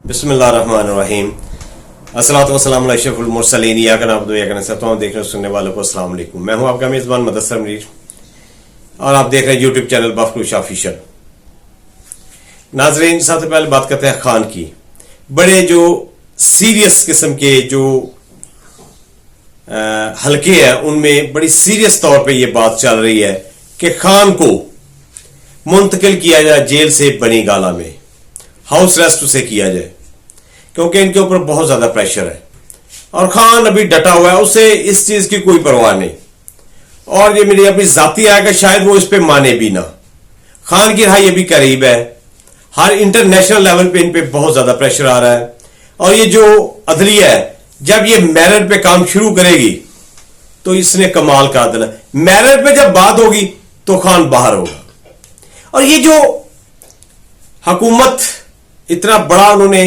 بسم اللہ الرحمن الرحیم الصلاۃ والسلام علی اشرف المرسلین یا کنا عبدو یا کنا ستوں دیکھنے سننے والوں کو السلام علیکم. میں ہوں آپ کا میزبان مدثر منیر اور آپ دیکھ رہے ہیں یوٹیوب چینل بفروش آفیشل. ناظرین، سب سے پہلے بات کرتے ہیں خان کی. بڑے جو سیریس قسم کے جو حلقے ہیں ان میں بڑی سیریس طور پہ یہ بات چل رہی ہے کہ خان کو منتقل کیا جائے جیل سے بنی گالا میں، ہاؤس ریسٹ اسے کیا جائے، کیونکہ ان کے اوپر بہت زیادہ پریشر ہے اور خان ابھی ڈٹا ہوا ہے، اسے اس چیز کی کوئی پرواہ نہیں. اور یہ میری اپنی ذاتی ہے کہ شاید وہ اس پہ مانے بھی نہ. خان کی رہائی ابھی قریب ہے، ہر انٹرنیشنل لیول پہ ان پہ بہت زیادہ پریشر آ رہا ہے. اور یہ جو عدلیہ ہے جب یہ میرٹ پہ کام شروع کرے گی تو اس نے کمال کر دینا. میرٹ پہ جب بات ہوگی تو خان باہر ہوگا. اور یہ جو حکومت اتنا بڑا انہوں نے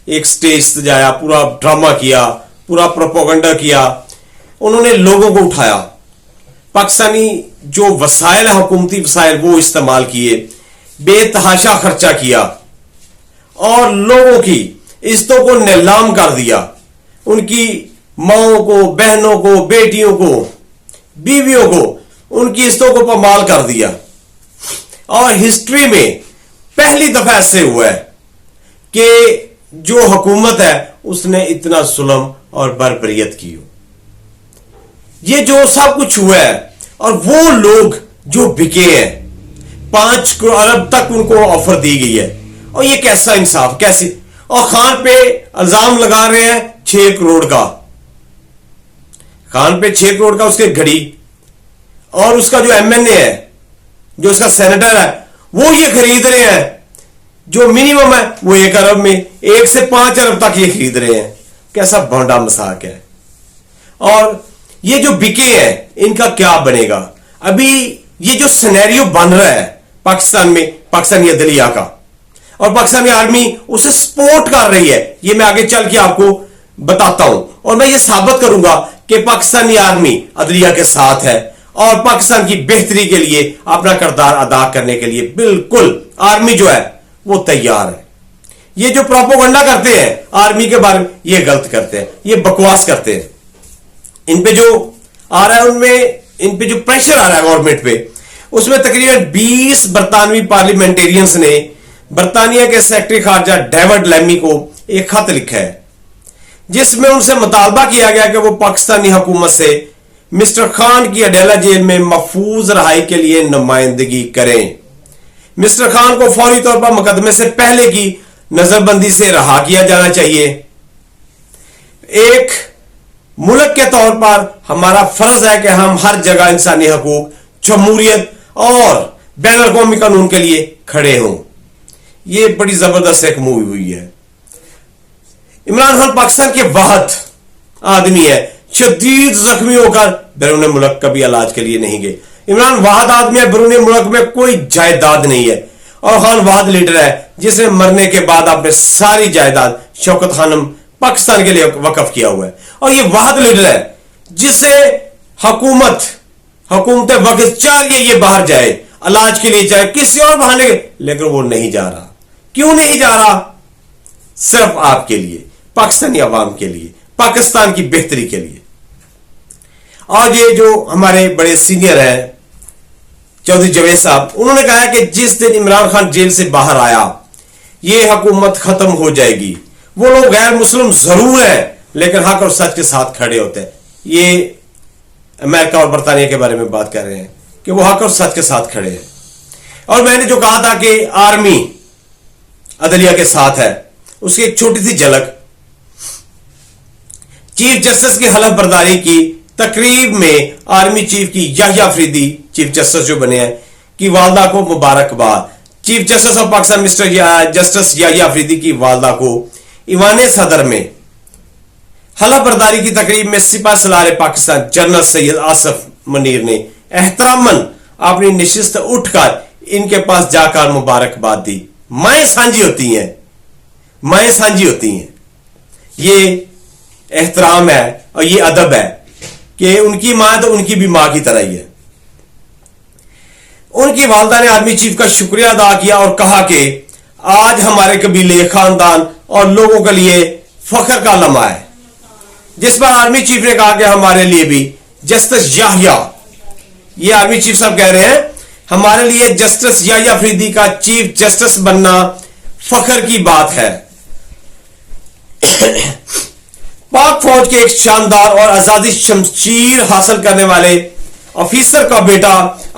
ایک سٹیج سجایا، پورا ڈرامہ کیا، پورا پروپیگنڈا کیا، انہوں نے لوگوں کو اٹھایا، پاکستانی جو وسائل حکومتی وسائل وہ استعمال کیے، بے تحاشا خرچہ کیا اور لوگوں کی عزتوں کو نیلام کر دیا، ان کی ماؤں کو، بہنوں کو، بیٹیوں کو، بیویوں کو، ان کی عزتوں کو پامال کر دیا. اور ہسٹری میں پہلی دفعہ ایسے ہوا ہے کہ جو حکومت ہے اس نے اتنا ظلم اور بربریت کی ہو. یہ جو سب کچھ ہوا ہے اور وہ لوگ جو بکے ہیں 5 ارب تک ان کو آفر دی گئی ہے. اور یہ کیسا انصاف، کیسی. اور خان پہ الزام لگا رہے ہیں 6 کروڑ کا. خان پہ 6 کروڑ کا اس کے گھڑی، اور اس کا جو ایم این اے ہے، جو اس کا سینیٹر ہے، وہ یہ خرید رہے ہیں جو منیمم ہے وہ 1 ارب میں 1 سے 5 ارب تک یہ خرید رہے ہیں. کیسا بھونڈا مساق ہے. اور یہ جو بکے ہیں ان کا کیا بنے گا؟ ابھی یہ جو سینیریو بن رہا ہے پاکستان میں، پاکستانی عدلیہ کا، اور پاکستانی آرمی اسے سپورٹ کر رہی ہے، یہ میں آگے چل کے آپ کو بتاتا ہوں. اور میں یہ ثابت کروں گا کہ پاکستانی آرمی عدلیہ کے ساتھ ہے اور پاکستان کی بہتری کے لیے اپنا کردار ادا کرنے کے لیے بالکل آرمی جو ہے وہ تیار ہے. یہ جو پروپیگنڈا کرتے ہیں آرمی کے بارے میں، یہ غلط کرتے ہیں، یہ بکواس کرتے ہیں. ان پہ جو آ رہا ہے، ان میں ان پہ جو پریشر آ رہا ہے گورنمنٹ پہ، اس میں تقریباً 20 برطانوی پارلیمنٹیرینز نے برطانیہ کے سیکرٹری خارجہ ڈیوڈ لیمی کو ایک خط لکھا ہے جس میں ان سے مطالبہ کیا گیا کہ وہ پاکستانی حکومت سے مسٹر خان کی اڈیلا جیل میں محفوظ رہائی کے لیے نمائندگی کریں. مسٹر خان کو فوری طور پر مقدمے سے پہلے کی نظر بندی سے رہا کیا جانا چاہیے. ایک ملک کے طور پر ہمارا فرض ہے کہ ہم ہر جگہ انسانی حقوق، جمہوریت اور بین الاقوامی قانون کے لیے کھڑے ہوں. یہ بڑی زبردست ایک مووی ہوئی ہے. عمران خان پاکستان کے واحد آدمی ہے، شدید زخمی ہو کر بیرون ملک کبھی علاج کے لیے نہیں گئے. عمران واحد آدمی ہے، بیرون ملک میں کوئی جائیداد نہیں ہے. اور خان واحد لیڈر ہے جس نے مرنے کے بعد اپنے ساری جائیداد شوکت خانم پاکستان کے لیے وقف کیا ہوا ہے. اور یہ واحد لیڈر ہے جسے حکومت وقت چاہیے یہ باہر جائے علاج کے لیے، چاہے کسی اور بہانے، لیکن وہ نہیں جا رہا. کیوں نہیں جا رہا؟ صرف آپ کے لیے، پاکستانی عوام کے لیے، پاکستان کی بہتری کے لیے. اور یہ جو ہمارے بڑے سینئر ہیں چودھری جاوید صاحب، انہوں نے کہا کہ جس دن عمران خان جیل سے باہر آیا یہ حکومت ختم ہو جائے گی. وہ لوگ غیر مسلم ضرور ہیں لیکن حق اور سچ کے ساتھ کھڑے ہوتے ہیں. یہ امریکہ اور برطانیہ کے بارے میں بات کر رہے ہیں کہ وہ حق اور سچ کے ساتھ کھڑے ہیں. اور میں نے جو کہا تھا کہ آرمی عدلیہ کے ساتھ ہے، اس کی ایک چھوٹی سی جھلک چیف جسٹس کی حلف برداری کی تقریب میں آرمی چیف کی یحییٰ افریدی، چیف جسٹس جو بنے ہیں، کی والدہ کو مبارکباد. Chief justice of Pakistan mister justice Yahya Afridi کی والدہ کو ایوان صدر میں حلف برداری کی تقریب میں سپاہ سالار پاکستان جنرل سید آصف منیر نے احتراماً اپنی نشست اٹھ کر ان کے پاس جا کر مبارکباد دی. مائیں سانجھی ہوتی ہیں، مائیں سانجھی ہوتی ہیں. یہ احترام ہے اور یہ ادب ہے کہ ان کی ماں تو ان کی بھی ماں کی طرح ہی ہے. ان کی والدہ نے آرمی چیف کا شکریہ ادا کیا اور کہا کہ آج ہمارے قبیلے، خاندان اور لوگوں کے لیے فخر کا لمحہ ہے، جس پر آرمی چیف نے کہا کہ ہمارے لیے بھی جسٹس یحییٰ، یہ آرمی چیف صاحب کہہ رہے ہیں ہمارے لیے جسٹس یحییٰ افریدی کا چیف جسٹس بننا فخر کی بات ہے۔ پاک فوج کے ایک شاندار اور آزادی شمشیر حاصل کرنے والے آفیسر کا بیٹا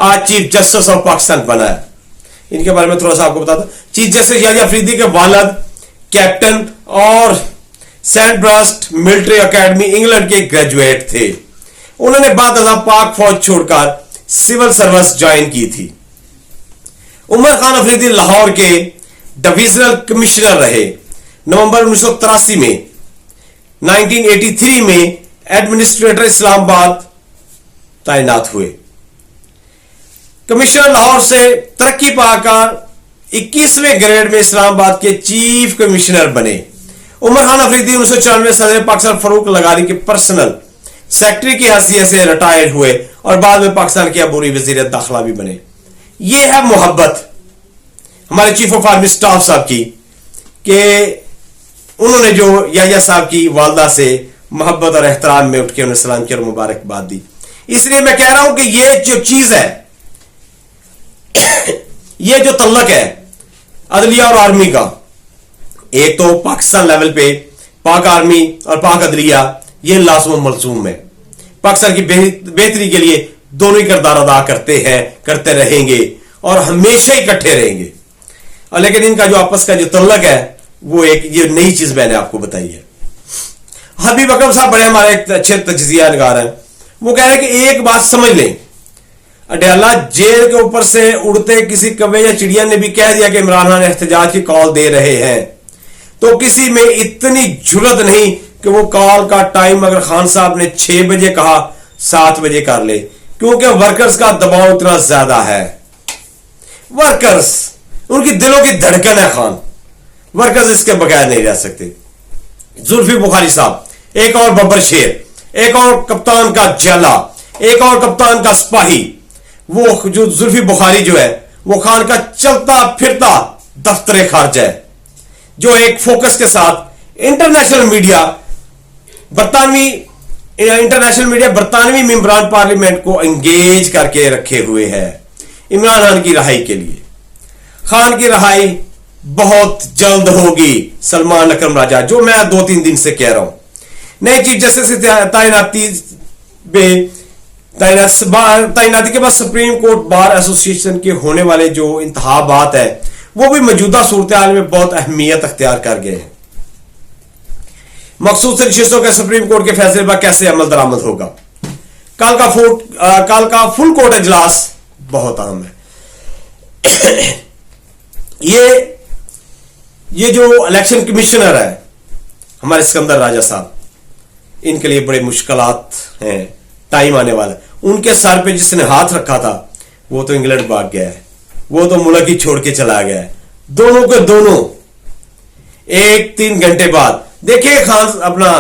آج چیف جسٹس آف پاکستان بنا ہے۔ ان کے بارے میں تھوڑا سا آپ کو بتا دوں، چیف جسٹس یحییٰ افریدی کے والد کیپٹن اور Sandhurst military academy England کے گریجویٹ تھے۔ انہوں نے بعد ازاں پاک فوج چھوڑ کر سول سروس جوائن کی تھی۔ عمر خان افریدی لاہور کے ڈویژنل کمشنر رہے۔ نومبر 1983 میں 1983 میں ایڈمنسٹریٹر اسلام آباد تعینات ہوئے۔ کمشنر لاہور سے ترقی پا کر 21ویں گریڈ میں اسلام آباد کے چیف کمشنر بنے۔ عمر خان افریدی 1994 میں صدر پاکستان فاروق لغاری کے پرسنل سیکرٹری کی حیثیت سے ریٹائرڈ ہوئے اور بعد میں پاکستان کے عبوری وزیر داخلہ بھی بنے۔ یہ ہے محبت ہمارے چیف آف آرمی سٹاف صاحب کی، کہ انہوں نے جو یحییٰ صاحب کی والدہ سے محبت اور احترام میں اٹھ کے انہیں سلام کیا اور مبارکباد دی۔ اس لیے میں کہہ رہا ہوں کہ یہ جو چیز ہے، یہ جو تعلق ہے عدلیہ اور آرمی کا، ایک تو پاکستان لیول پہ پاک آرمی اور پاک عدلیہ یہ لازم و ملزوم ہے۔ پاکستان کی بہتری کے لیے دونوں ہی کردار ادا کرتے ہیں، کرتے رہیں گے اور ہمیشہ ہی اکٹھے رہیں گے۔ اور لیکن ان کا جو آپس کا جو تعلق ہے وہ ایک یہ نئی چیز میں نے آپ کو بتائی ہے۔ حبیب اکرم صاحب بڑے ہمارے ایک اچھے تجزیہ نگار ہیں، وہ کہہ رہے ہیں کہ ایک بات سمجھ لیں، اڈیالہ جیل کے اوپر سے اڑتے کسی کوے یا چڑیا نے بھی کہہ دیا کہ عمران خان احتجاج کی کال دے رہے ہیں، تو کسی میں اتنی جرت نہیں کہ وہ کال کا ٹائم اگر خان صاحب نے 6 بجے کہا 7 بجے کر لے، کیونکہ ورکرز کا دباؤ اتنا زیادہ ہے۔ ورکرز ان کی دلوں کی دھڑکن ہے خان، ورکرز اس کے بغیر نہیں رہ سکتے۔ زلفی بخاری صاحب ایک اور ببر شیر، ایک اور کپتان کا جیلا، ایک اور کپتان کا سپاہی، وہ جو زلفی بخاری جو ہے وہ خان کا چلتا پھرتا دفتر خارجہ ہے، جو ایک فوکس کے ساتھ انٹرنیشنل میڈیا برطانوی ممبران پارلیمنٹ کو انگیج کر کے رکھے ہوئے ہے عمران خان کی رہائی کے لیے۔ خان کی رہائی بہت جلد ہوگی، سلمان اکرم راجہ، جو میں 2-3 دن سے کہہ رہا ہوں۔ نئے چیف جسٹس سے تعیناتی کے بعد سپریم کورٹ بار ایسوسیشن کے ہونے والے جو انتخابات ہیں وہ بھی موجودہ صورتحال میں بہت اہمیت اختیار کر گئے ہیں۔ مخصوص نشستوں کے سپریم کورٹ کے فیصلے پر کیسے عمل درآمد ہوگا؟ کل کا فل کورٹ اجلاس بہت اہم ہے۔ یہ جو الیکشن کمشنر ہے ہمارے اسکندر راجہ صاحب، ان کے لیے بڑے مشکلات ہیں، ٹائم آنے والا ہے۔ ان کے سر پہ جس نے ہاتھ رکھا تھا وہ تو انگلینڈ بھاگ گیا ہے، وہ تو ملک ہی چھوڑ کے چلا گیا ہے۔ دونوں کے دونوں 1-3 گھنٹے بعد دیکھیں، خان اپنا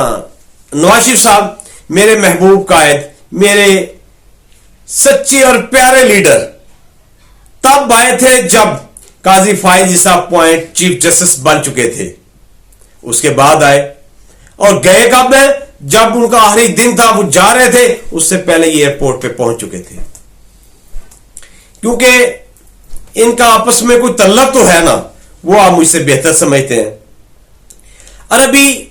نواز شریف صاحب میرے محبوب قائد، میرے سچے اور پیارے لیڈر، تب آئے تھے جب قاضی فائز عیسیٰ پوائنٹ چیف جسٹس بن چکے تھے، اس کے بعد آئے، اور گئے کب ہے؟ جب ان کا آخری دن تھا، وہ جا رہے تھے، اس سے پہلے یہ ایئرپورٹ پہ پہنچ چکے تھے، کیونکہ ان کا آپس میں کوئی تعلق تو ہے نا، وہ آپ مجھ سے بہتر سمجھتے ہیں۔ اور ابھی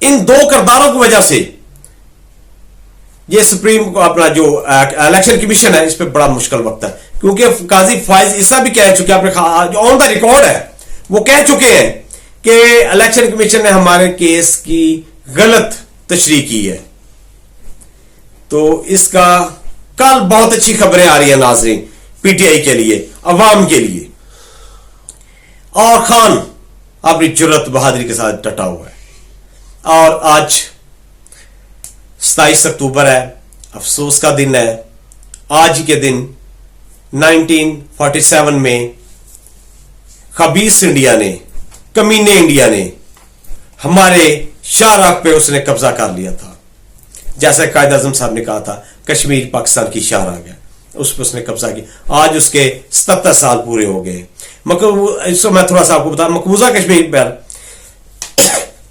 ان 2 کرداروں کی وجہ سے یہ سپریم اپنا جو الیکشن کمیشن ہے اس پہ بڑا مشکل وقت ہے، کیونکہ قاضی فائز عیسیٰ بھی کہہ چکے، آن دا ریکارڈ ہے، وہ کہہ چکے ہیں کہ الیکشن کمیشن نے ہمارے کیس کی غلط تشریح کی ہے۔ تو اس کا کل بہت اچھی خبریں آ رہی ہیں ناظرین، پی ٹی آئی کے لیے، عوام کے لیے، اور خان اپنی جرت بہادری کے ساتھ ڈٹا ہوا ہے۔ اور آج 27 اکتوبر ہے، افسوس کا دن ہے۔ آج کے دن 1947 میں خبیث انڈیا نے، کمینے انڈیا نے ہمارے شاہراہ پہ اس نے قبضہ کر لیا تھا، جیسے قائد اعظم صاحب نے کہا تھا کشمیر پاکستان کی شاہراہ ہے، اس پہ اس نے قبضہ کیا۔ آج اس کے 77 سال پورے ہو گئے۔ اس کو میں تھوڑا سا آپ کو بتا، مقبوضہ کشمیر پر